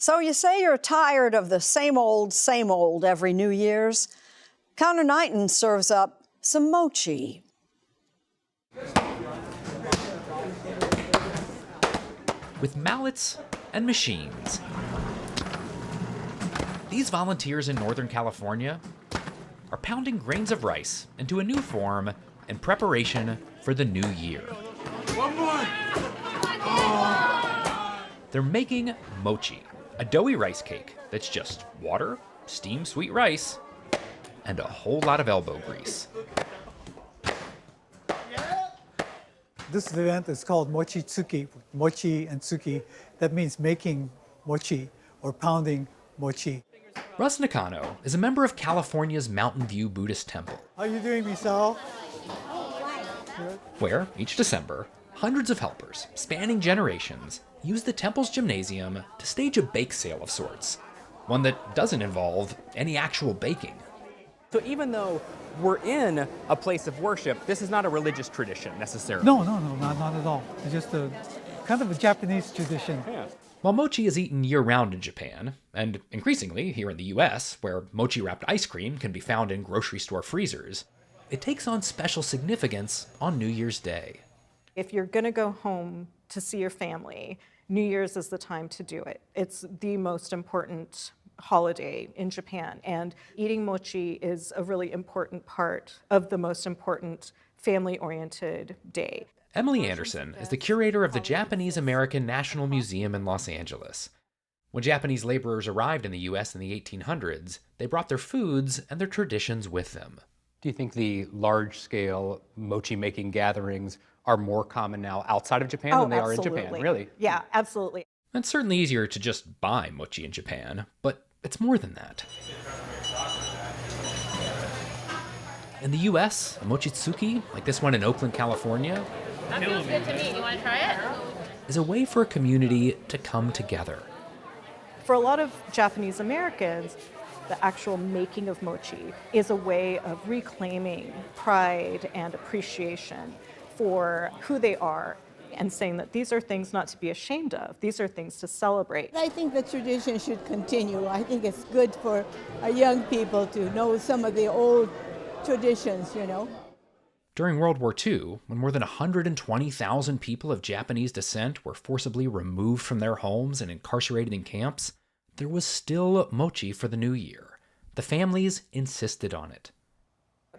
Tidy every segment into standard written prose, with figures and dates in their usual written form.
So you say you're tired of the same old every New Year's? Conor Knighton serves up some mochi. With mallets and machines. These volunteers in Northern California are pounding grains of rice into a new form in preparation for the new year. One more! They're making mochi, a doughy rice cake that's just water, steamed sweet rice, and a whole lot of elbow grease. This event is called mochitsuki, mochi and tsuki. That means making mochi or pounding mochi. Russ Nakano is a member of California's Mountain View Buddhist Temple. How are you doing, Misao? Where, each December, hundreds of helpers, spanning generations, use the temple's gymnasium to stage a bake sale of sorts. One that doesn't involve any actual baking. So even though we're in a place of worship, this is not a religious tradition necessarily. No, not at all. It's just a kind of a Japanese tradition. Yeah. While mochi is eaten year-round in Japan, and increasingly here in the US, where mochi-wrapped ice cream can be found in grocery store freezers, it takes on special significance on New Year's Day. If you're going to go home to see your family, New Year's is the time to do it. It's the most important holiday in Japan, and eating mochi is a really important part of the most important family-oriented day. Emily Anderson is the curator of the Japanese American National Museum in Los Angeles. When Japanese laborers arrived in the US in the 1800s, they brought their foods and their traditions with them. Do you think the large-scale mochi-making gatherings are more common now outside of Japan than they are in Japan? Really? Yeah, absolutely. It's certainly easier to just buy mochi in Japan, but it's more than that. In the US, a mochitsuki, like this one in Oakland, California, that feels good to me. You want to try it? is a way for a community to come together. For a lot of Japanese Americans, the actual making of mochi is a way of reclaiming pride and appreciation for who they are and saying that these are things not to be ashamed of. These are things to celebrate. I think the tradition should continue. I think it's good for our young people to know some of the old traditions, you know. During World War II, when more than 120,000 people of Japanese descent were forcibly removed from their homes and incarcerated in camps, there was still mochi for the new year. The families insisted on it.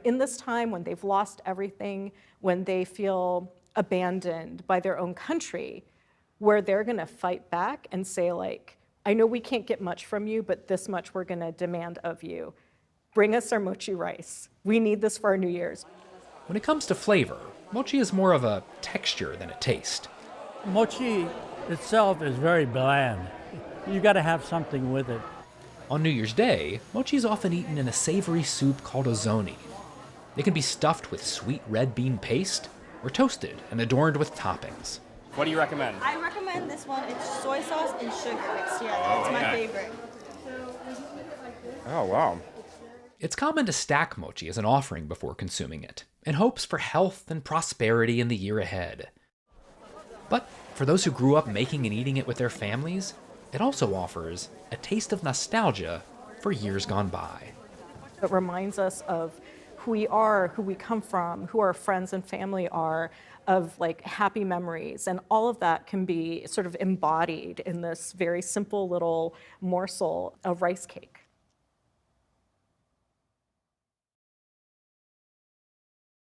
In this time when they've lost everything, when they feel abandoned by their own country, where they're going to fight back and say, like, I know we can't get much from you, but this much we're going to demand of you. Bring us our mochi rice. We need this for our New Year's. When it comes to flavor, mochi is more of a texture than a taste. Mochi itself is very bland. You got to have something with it. On New Year's Day, mochi is often eaten in a savory soup called ozoni. It can be stuffed with sweet red bean paste or toasted and adorned with toppings. What do you recommend? I recommend this one. It's soy sauce and sugar mixed together. It's my favorite. Oh, wow. It's common to stack mochi as an offering before consuming it, in hopes for health and prosperity in the year ahead. But for those who grew up making and eating it with their families, it also offers a taste of nostalgia for years gone by. It reminds us of who we are, who we come from, who our friends and family are, of like happy memories. And all of that can be sort of embodied in this very simple little morsel of rice cake.